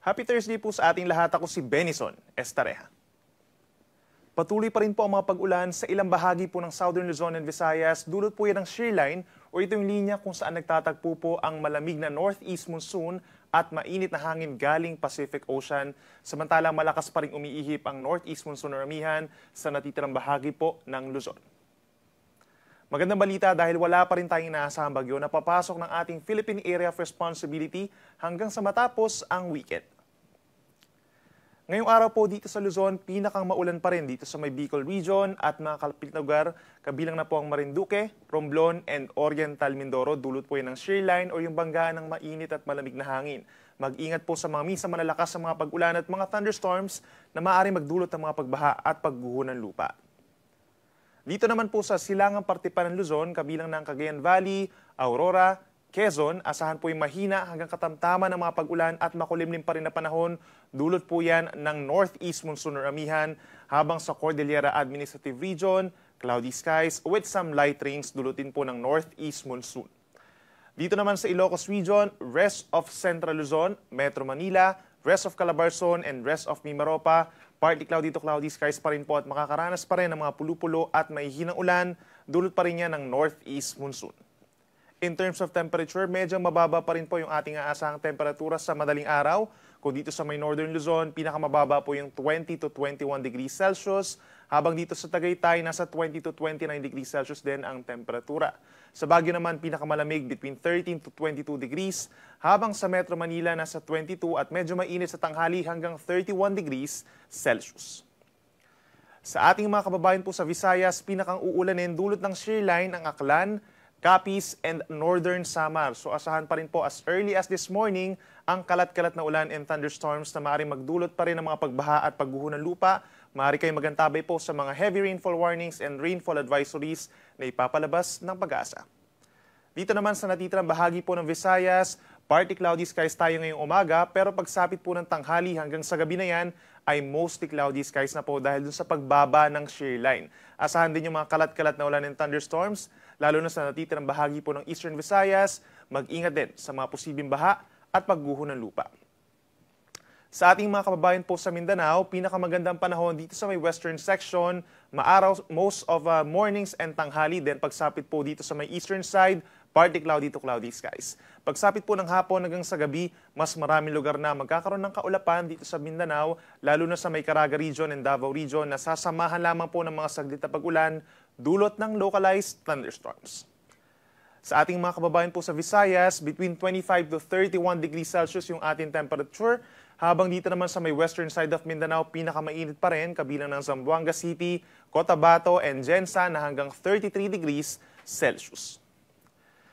Happy Thursday po sa ating lahat. Ako si Benison Estareja. Patuloy pa rin po ang mga pag-ulan sa ilang bahagi po ng Southern Luzon and Visayas. Dulot po yan ng shear line o ito yung linya kung saan nagtatagpo po ang malamig na northeast monsoon at mainit na hangin galing Pacific Ocean. Samantalang malakas pa rin umiihip ang northeast monsoon na ramihan sa natitirang bahagi po ng Luzon. Magandang balita dahil wala pa rin tayong inaasahang bagyo na papasok ng ating Philippine Area of Responsibility hanggang sa matapos ang weekend. Ngayong araw po dito sa Luzon, pinakang maulan pa rin dito sa may Bicol Region at mga kalapit na lugar, kabilang na po ang Marinduque, Romblon, and Oriental Mindoro. Dulot po yan ng shear line o yung banggaan ng mainit at malamig na hangin. Mag-ingat po sa mga minsan malalakas sa mga pag-ulan at mga thunderstorms na maaaring magdulot ng mga pagbaha at pagguho ng lupa. Dito naman po sa silangang parte pa ng Luzon, kabilang ng Cagayan Valley, Aurora, Quezon, asahan po yung mahina hanggang katamtaman ng mga pag-ulan at makulimlim pa rin na panahon. Dulot po yan ng northeast monsoon na ramihan, habang sa Cordillera Administrative Region, cloudy skies with some light rains, dulutin po ng northeast monsoon. Dito naman sa Ilocos Region, rest of Central Luzon, Metro Manila, rest of Calabarzon, and rest of Mimaropa, partly cloudy to cloudy skies pa rin po at makakaranas pa rin ng mga pulu-pulo at mahihinang ulan, dulot pa rin yan ng northeast monsoon. In terms of temperature, medyo mababa pa rin po yung ating aasahang temperatura sa madaling araw. Kung dito sa may Northern Luzon, pinakamababa po yung 20 to 21 degrees Celsius. Habang dito sa Tagaytay, nasa 20 to 29 degrees Celsius din ang temperatura. Sa Baguio naman, pinakamalamig between 13 to 22 degrees. Habang sa Metro Manila, nasa 22 at medyo mainit sa tanghali hanggang 31 degrees Celsius. Sa ating mga kababayan po sa Visayas, pinakang uulanin dulot ng shear line ang Aklan, Capiz, and Northern Samar. So asahan pa rin po as early as this morning ang kalat-kalat na ulan and thunderstorms na maaaring magdulot pa rin ng mga pagbaha at pagguho ng lupa. Maaari kayong magantabay po sa mga heavy rainfall warnings and rainfall advisories na ipapalabas ng Pag-asa. Dito naman sa natitirang bahagi po ng Visayas, partly cloudy skies tayo ngayong umaga, pero pagsapit po ng tanghali hanggang sa gabi na yan ay mostly cloudy skies na po dahil dun sa pagbaba ng shear line. Asahan din yung mga kalat-kalat na ulan and thunderstorms, lalo na sa natitirang bahagi po ng Eastern Visayas. Mag-ingat din sa mga posibleng baha at pagguho ng lupa. Sa ating mga kababayan po sa Mindanao, pinakamagandang panahon dito sa may western section, maaraw most of mornings and tanghali. Then pagsapit po dito sa may eastern side, partly cloudy to cloudy skies. Pagsapit po ng hapon hanggang sa gabi, mas maraming lugar na magkakaroon ng kaulapan dito sa Mindanao, lalo na sa may Caraga Region and Davao Region na sasamahan lamang po ng mga saglit na pag-ulan, dulot ng localized thunderstorms. Sa ating mga kababayan po sa Visayas, between 25 to 31 degrees Celsius yung ating temperature, habang dito naman sa may western side of Mindanao, pinakamainit pa rin, kabilang ng Zamboanga City, Cotabato, and Gensan na hanggang 33 degrees Celsius.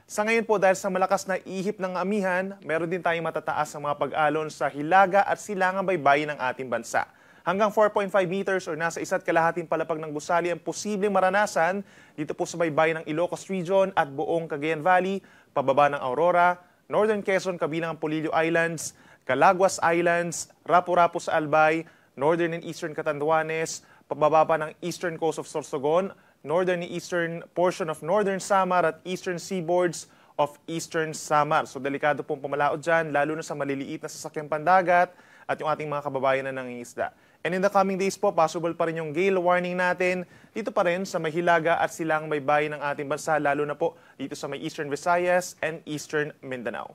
Sa ngayon po, dahil sa malakas na ihip ng amihan, meron din tayong matataas ng mga pag-alon sa hilaga at silangang baybayin ng ating bansa. Hanggang 4.5 meters or nasa 1.5 palapag ng gusali ang posibleng maranasan dito po sa baybayin ng Ilocos Region at buong Cagayan Valley, pababa ng Aurora, Northern Quezon kabilang ang Polillo Islands, Calaguas Islands, Rapu-Rapu sa Albay, Northern and Eastern Catanduanes, pababa pa ng Eastern Coast of Sorsogon, Northern and Eastern portion of Northern Samar at Eastern Seaboards of Eastern Samar. So delikado pong pamalaot dyan, lalo na sa maliliit na sasakyang pandagat at yung ating mga kababayan na nangingisda. And in the coming days po, possible pa rin yung gale warning natin dito pa rin sa Mahilaga at silang baybayin ng ating bansa, lalo na po dito sa may Eastern Visayas and Eastern Mindanao.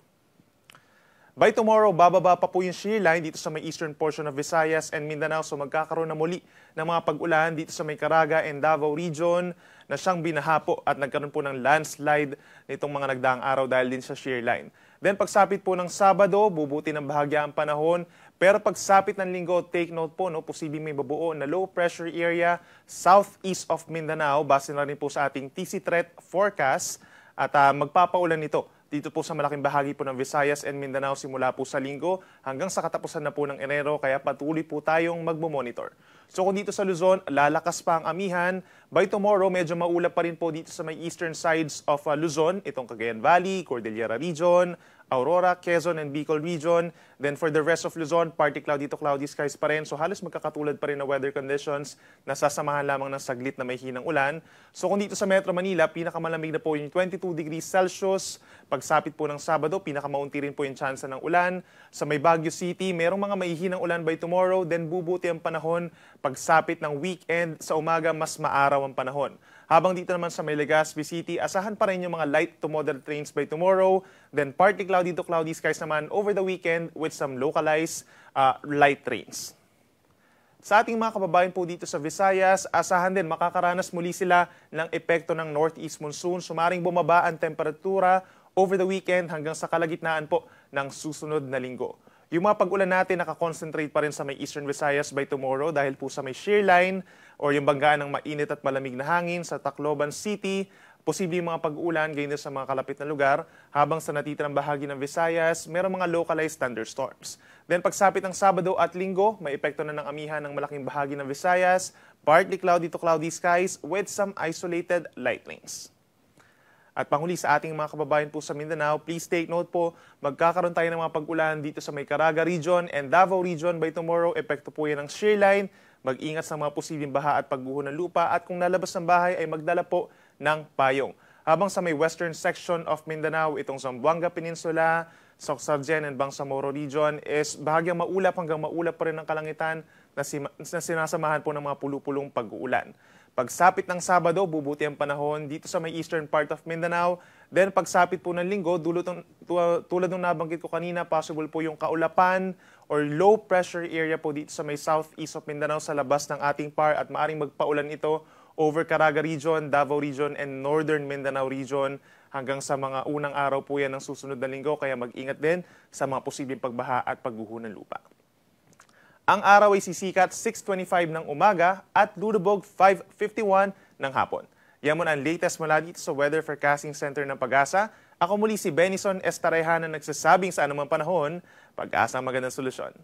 By tomorrow, bababa pa po yung shear line dito sa may eastern portion of Visayas and Mindanao. So magkakaroon na muli ng mga pag-ulan dito sa may Caraga and Davao Region na siyang binaha po at nagkaroon po ng landslide nitong mga nagdaang araw dahil din sa shear line. Then pagsapit po ng Sabado, bubuti ng bahagya ang panahon. Pero pagsapit ng Linggo, take note po, posibleng may babuo na low pressure area southeast of Mindanao. Base na rin po sa ating TC Threat Forecast at magpapaulan ito dito po sa malaking bahagi po ng Visayas and Mindanao simula po sa Linggo hanggang sa katapusan na po ng Enero, kaya patuloy po tayong magmo-monitor. So kung dito sa Luzon, lalakas pa ang amihan. By tomorrow, medyo maulap pa rin po dito sa may eastern sides of Luzon, itong Cagayan Valley, Cordillera Region, Aurora, Quezon, and Bicol region. Then for the rest of Luzon, partly cloudy to cloudy skies pa rin. So halos magkakatulad pa rin na weather conditions na sasamahan lamang ng saglit na may hinang ulan. So kung dito sa Metro Manila, pinakamalamig na po yung 22 degrees Celsius. Pagsapit po ng Sabado, pinakamaunti rin po yung tsansa ng ulan. Sa may Baguio City, merong mga maihinang ulan by tomorrow. Then bubuti ang panahon. Pagsapit ng weekend, sa umaga mas maaraw ang panahon. Habang dito naman sa may Legazpi City, asahan pa rin yung mga light to moderate rains by tomorrow. Then partly cloudy to cloudy skies naman over the weekend with some localized light rains. Sa ating mga kababayan po dito sa Visayas, asahan din makakaranas muli sila ng epekto ng northeast monsoon. Sumaring bumaba ang temperatura over the weekend hanggang sa kalagitnaan po ng susunod na linggo. Yung mga pag-ulan natin nakakonsentrate pa rin sa may Eastern Visayas by tomorrow dahil po sa may shear line or yung banggaan ng mainit at malamig na hangin sa Tacloban City. Posible yung mga pag-ulan ganyan sa mga kalapit na lugar, habang sa natitirang bahagi ng Visayas, mayroong mga localized thunderstorms. Then pagsapit ng Sabado at Linggo, may epekto na ng amihan ng malaking bahagi ng Visayas, partly cloudy to cloudy skies with some isolated light rains. At panghuli sa ating mga kababayan po sa Mindanao, please take note po, magkakaroon tayo ng mga pag-ulan dito sa may Caraga region and Davao region by tomorrow. Epekto po yan ng shear line. Mag-ingat sa mga posibleng baha at pagguho ng lupa, at kung lalabas ng bahay ay magdala po ng payong. Habang sa may western section of Mindanao, itong Zamboanga Peninsula, Socsagen and Bangsamoro region is bahagyang maulap hanggang maulap pa rin ang kalangitan na sinasamahan po ng mga pulupulong pag-uulan. Pagsapit ng Sabado, bubuti ang panahon dito sa may eastern part of Mindanao. Then pagsapit po ng Linggo, tulad ng nabanggit ko kanina, possible po yung kaulapan or low pressure area po dito sa may southeast of Mindanao sa labas ng ating PAR, at maaring magpaulan ito over Caraga region, Davao region, and northern Mindanao region hanggang sa mga unang araw po yan ng susunod na linggo. Kaya mag-ingat din sa mga posibleng pagbaha at pagguho ng lupa. Ang araw ay sisikat 6:25 ng umaga at lulubog 5:51 ng hapon. Yan muna ang latest mula dito sa Weather Forecasting Center ng Pag-asa. Ako muli si Benison Estarreja na nagsasabing sa anumang panahon, Pag-asa ang magandang solusyon.